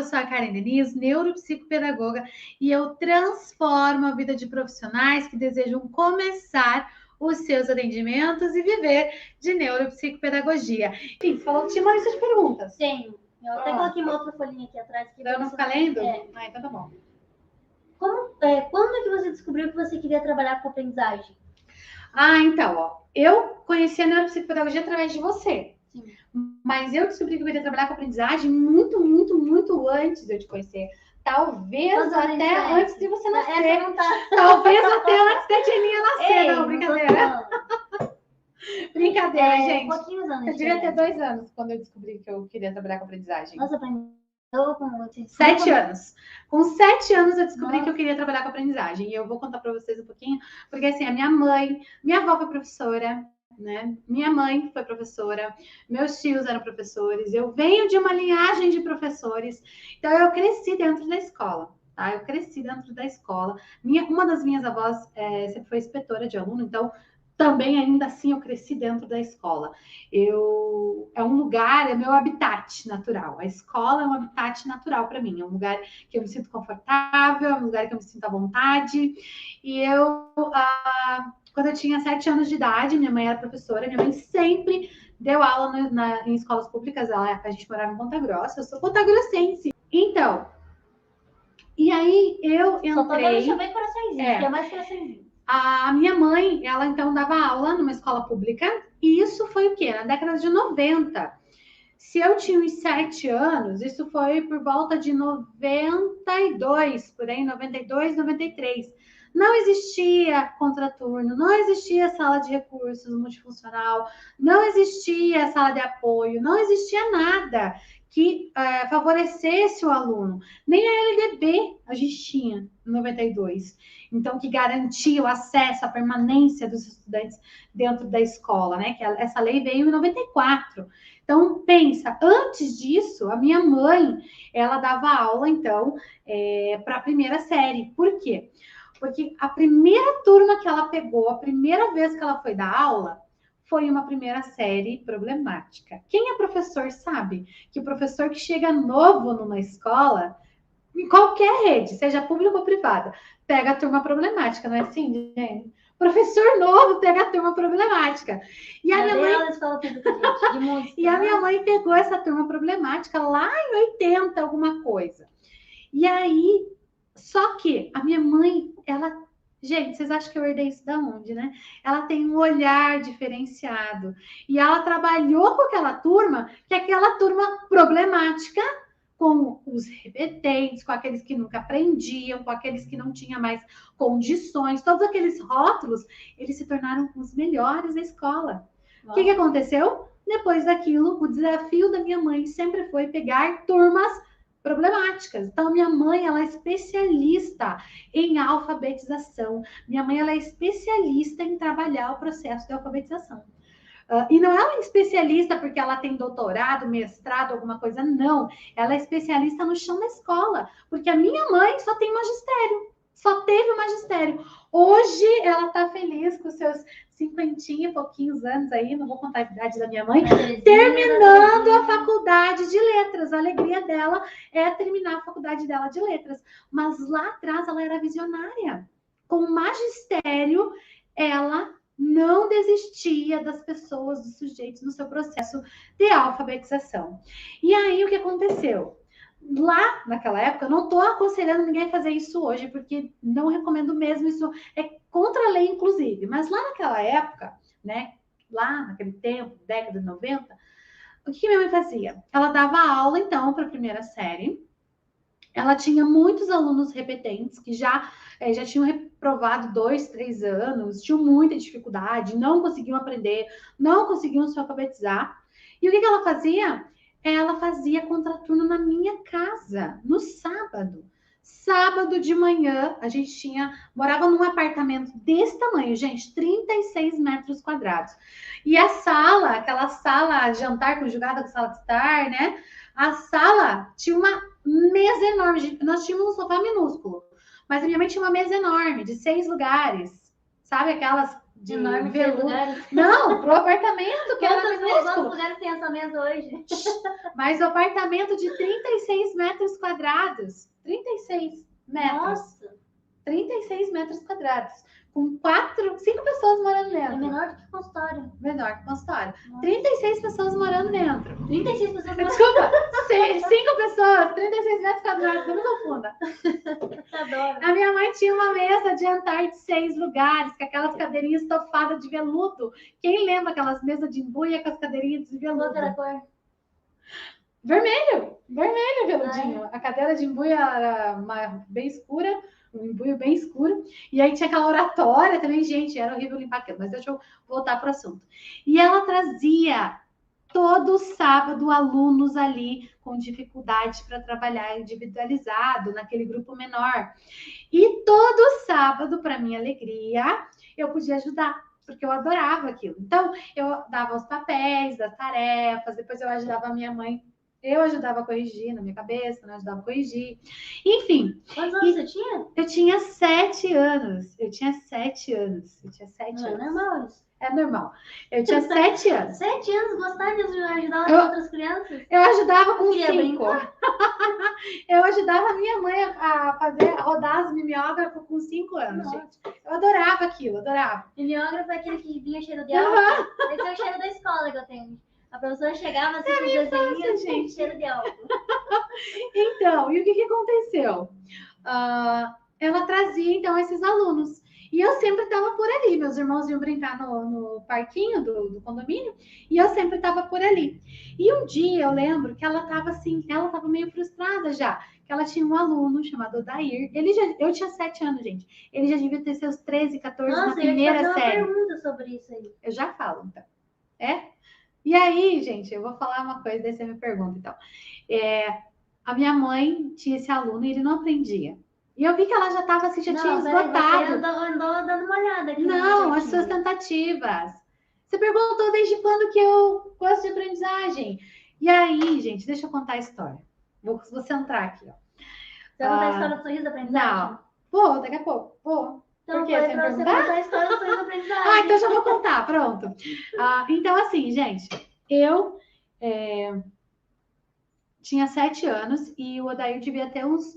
sou a Karen Denise, neuropsicopedagoga, e eu transformo a vida de profissionais que desejam começar os seus atendimentos e viver de neuropsicopedagogia. Enfim, você falou que tinha mais essas perguntas. Tenho. Eu até coloquei uma outra folhinha aqui atrás. Pra eu não ficar lendo? É. Ah, então tá bom. Quando é que você descobriu que você queria trabalhar com aprendizagem? Ah, então, ó, eu conheci a neuropsicopedagogia através de você. Sim. Mas eu descobri que eu queria trabalhar com aprendizagem muito antes de eu te conhecer. Talvez até antes de você nascer. Não tá... Talvez até antes da Tieninha nascer. Ei, não, brincadeira. Brincadeira, gente. Pouquinhos anos. Eu devia ter 2 anos quando eu descobri que eu queria trabalhar com aprendizagem. Nossa, aprendeu com 7 anos. Com 7 anos eu descobri que eu queria trabalhar com aprendizagem. E eu vou contar para vocês um pouquinho, porque assim, a minha avó foi professora, né? Minha mãe foi professora, meus tios eram professores, eu venho de uma linhagem de professores, então eu cresci dentro da escola, tá? Eu cresci dentro da escola. Uma das minhas avós sempre foi inspetora de aluno, então também ainda assim eu cresci dentro da escola. É um lugar, é meu habitat natural. A escola é um habitat natural para mim, é um lugar que eu me sinto confortável, é um lugar que eu me sinto à vontade. E quando eu tinha 7 anos de idade, minha mãe era professora, minha mãe sempre deu aula em escolas públicas, a gente morava em Ponta Grossa, eu sou pontagrossense. Então, e aí eu entrei... Só tô deixando bem coraçãozinho, que é mais coraçãozinho. A minha mãe, ela então dava aula numa escola pública, e isso foi o quê? Na década de 90. Se eu tinha uns 7 anos, isso foi por volta de 92, por aí, 92, 93. Não existia contraturno, não existia sala de recursos multifuncional, não existia sala de apoio, não existia nada que favorecesse o aluno. Nem a LDB a gente tinha em 92. Então, que garantia o acesso, a permanência dos estudantes dentro da escola, né? Que essa lei veio em 94. Então, pensa, antes disso, a minha mãe, ela dava aula, então, para a primeira série. Por quê? Porque a primeira turma que ela pegou, a primeira vez que ela foi dar aula, foi uma primeira série problemática. Quem é professor sabe que o professor que chega novo numa escola, em qualquer rede, seja pública ou privada, pega a turma problemática, não é assim, gente? Professor novo pega a turma problemática. E a minha mãe... de música, e a minha mãe pegou essa turma problemática lá em 80, alguma coisa. E aí, só que a minha mãe, ela... Gente, vocês acham que eu herdei isso da onde, né? Ela tem um olhar diferenciado. E ela trabalhou com aquela turma, que é aquela turma problemática, com os repetentes, com aqueles que nunca aprendiam, com aqueles que não tinham mais condições, todos aqueles rótulos, eles se tornaram os melhores da escola. O que aconteceu? Depois daquilo, o desafio da minha mãe sempre foi pegar turmas problemáticas. Então, minha mãe, ela é especialista em alfabetização. Minha mãe, ela é especialista em trabalhar o processo de alfabetização. E não é uma especialista porque ela tem doutorado, mestrado, alguma coisa, não. Ela é especialista no chão da escola, porque a minha mãe só tem magistério, só teve o magistério. Hoje ela está feliz com seus 50 e pouquinhos anos aí, não vou contar a idade da minha mãe, terminando a faculdade de letras. A alegria dela é terminar a faculdade dela de letras. Mas lá atrás ela era visionária. Com o magistério, ela não desistia das pessoas, dos sujeitos no seu processo de alfabetização. E aí, o que aconteceu? Lá, naquela época, eu não estou aconselhando ninguém a fazer isso hoje, porque não recomendo mesmo, isso é contra a lei, inclusive. Mas lá naquela época, né, lá naquele tempo, década de 90, o que minha mãe fazia? Ela dava aula, então, para a primeira série. Ela tinha muitos alunos repetentes que já tinham reprovado 2, 3 anos, tinham muita dificuldade, não conseguiam aprender, não conseguiam se alfabetizar. E o que ela fazia? Ela fazia contraturno na minha casa, no sábado. Sábado de manhã, a gente morava num apartamento desse tamanho, gente, 36 metros quadrados. E a sala, aquela sala jantar conjugada com sala de estar, né? A sala tinha uma mesa enorme. Nós tínhamos um sofá minúsculo, mas a minha mãe tinha uma mesa enorme, de 6 lugares. Sabe aquelas de Enorme, veludo. lugares. Não, pro apartamento, que era Quantos minúsculo. lugares tem essa mesa hoje? Mas o apartamento de 36 metros quadrados. 36 metros. Nossa, 36 metros quadrados. Com 5 pessoas morando é dentro. menor do que consultório. Menor que consultório. Nossa. 36 pessoas morando dentro. 36 pessoas morando. Desculpa, 5 pessoas, 36 metros quadrados, não me confunda. Adoro. A minha mãe tinha uma mesa de jantar de 6 lugares, com aquelas cadeirinhas estofadas de veludo. Quem lembra aquelas mesas de embuia com as cadeirinhas de Qual que era a veludo? cor? Vermelho, veludinho. A cadeira de embuia era bem escura, um embuio bem escuro. E aí tinha aquela oratória também, gente, era horrível limpar aquilo, mas deixa eu voltar para o assunto. E ela trazia todo sábado alunos ali com dificuldade para trabalhar individualizado, naquele grupo menor. E todo sábado, para minha alegria, eu podia ajudar, porque eu adorava aquilo. Então, eu dava os papéis, das tarefas, depois eu ajudava a minha mãe. Eu ajudava a corrigir na minha cabeça, né? Ajudava a corrigir. Enfim. Quantos anos você tinha? Eu tinha 7 anos. Eu tinha 7 anos. Não é normal isso. É normal. Eu tinha 7 anos. 7 anos, gostar de ajudar as outras crianças? Eu ajudava com Queria 5. Eu ajudava a minha mãe a rodar as mimeógrafos com 5 anos, Nossa. gente. Eu adorava aquilo, adorava. Mimeógrafo é aquele que vinha cheiro de álcool. Esse é o cheiro da escola que eu tenho. A professora chegava assim com os desenhinhos, gente. cheiro de álcool. Então, e o que aconteceu? Ela trazia, então, esses alunos. E eu sempre estava por ali. Meus irmãos iam brincar no parquinho do condomínio. E eu sempre estava por ali. E um dia eu lembro que ela estava assim, ela estava meio frustrada já. Que ela tinha um aluno chamado Odair. Eu tinha 7 anos, gente. Ele já devia ter seus 13, 14 na primeira eu ia te fazer série. uma pergunta sobre isso aí. Eu já falo, então. E aí, gente, eu vou falar uma coisa, daí você me pergunta, então. A minha mãe tinha esse aluno e ele não aprendia. E eu vi que ela já estava assim, já tinha esgotado. Você andou dando uma olhada aqui. Não, as suas tentativas. Você perguntou desde quando que eu gosto de aprendizagem. E aí, gente, deixa eu contar a história. Vou centrar aqui, ó. Você vai contar a história do sorriso da aprendizagem? Não. Vou, daqui a pouco. Vou. Então, Por quê? foi Você pra me você perguntar? contar a história do sorriso da aprendizagem. Então já vou contar, pronto. Então, assim, gente, eu tinha 7 anos e o Odair devia ter uns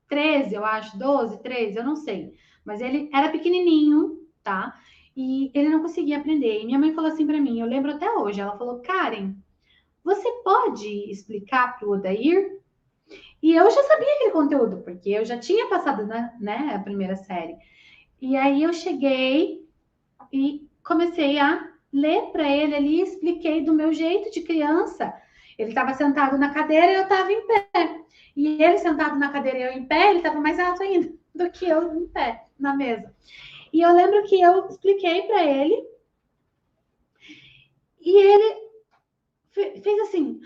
13, eu acho, 12, 13, eu não sei. Mas ele era pequenininho, tá? E ele não conseguia aprender. E minha mãe falou assim para mim, eu lembro até hoje, ela falou, Karen, você pode explicar para o Odair? E eu já sabia aquele conteúdo, porque eu já tinha passado, né, a primeira série. E aí eu cheguei e comecei a ler para ele ali, expliquei do meu jeito de criança. Ele estava sentado na cadeira e eu estava em pé. E ele sentado na cadeira e eu em pé, ele estava mais alto ainda do que eu em pé na mesa. E eu lembro que eu expliquei para ele e ele fez assim: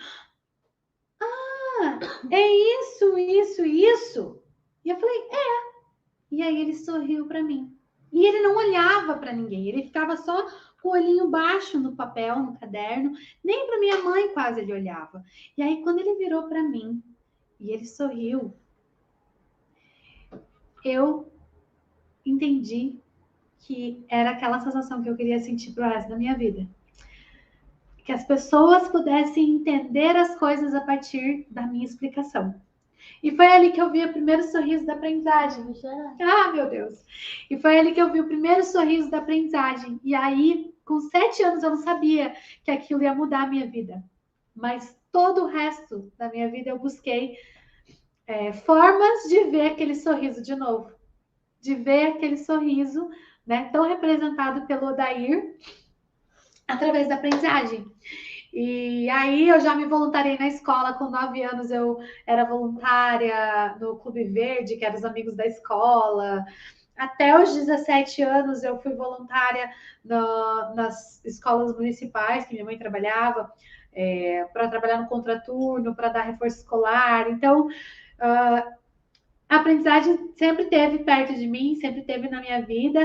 é isso, isso, isso. E eu falei: é. E aí ele sorriu para mim. E ele não olhava para ninguém, ele ficava só com o olhinho baixo no papel, no caderno, nem para minha mãe quase ele olhava. E aí quando ele virou para mim e ele sorriu, eu entendi que era aquela sensação que eu queria sentir pro resto da minha vida. Que as pessoas pudessem entender as coisas a partir da minha explicação. E foi ali que eu vi o primeiro sorriso da aprendizagem. Ah, meu Deus! E foi ali que eu vi o primeiro sorriso da aprendizagem. E aí, com 7 anos, eu não sabia que aquilo ia mudar a minha vida. Mas todo o resto da minha vida eu busquei formas de ver aquele sorriso de novo. De ver aquele sorriso, né, tão representado pelo Odair através da aprendizagem. E aí eu já me voluntariei na escola, com 9 anos eu era voluntária no Clube Verde, que era os amigos da escola. Até os 17 anos eu fui voluntária nas escolas municipais, que minha mãe trabalhava, para trabalhar no contraturno, para dar reforço escolar. Então, a aprendizagem sempre esteve perto de mim, sempre esteve na minha vida.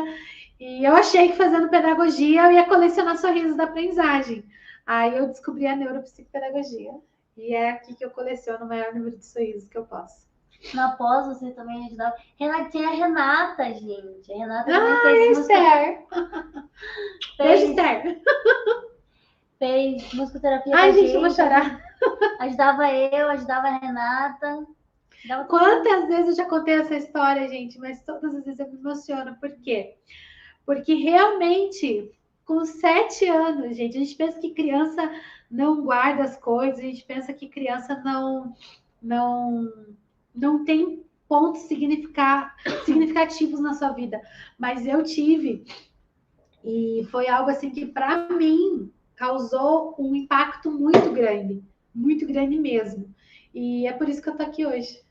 E eu achei que fazendo pedagogia eu ia colecionar sorrisos da aprendizagem. Aí eu descobri a neuropsicopedagogia. E é aqui que eu coleciono o maior número de sorrisos que eu posso. Na pós você também ajudava. Renata, tinha a Renata, gente. A Renata também fez música. Esther. Beijo, Fez, Esther. fez musicoterapia com Ai, a gente, eu vou chorar. Ajudava eu, ajudava a Renata. Ajudava todo mundo. Quantas vezes eu já contei essa história, gente, mas todas as vezes eu me emociono. Por quê? Porque realmente, com 7 anos, gente, a gente pensa que criança não guarda as coisas, a gente pensa que criança não, não tem pontos significativos na sua vida. Mas eu tive, e foi algo assim que, para mim, causou um impacto muito grande mesmo. E é por isso que eu tô aqui hoje.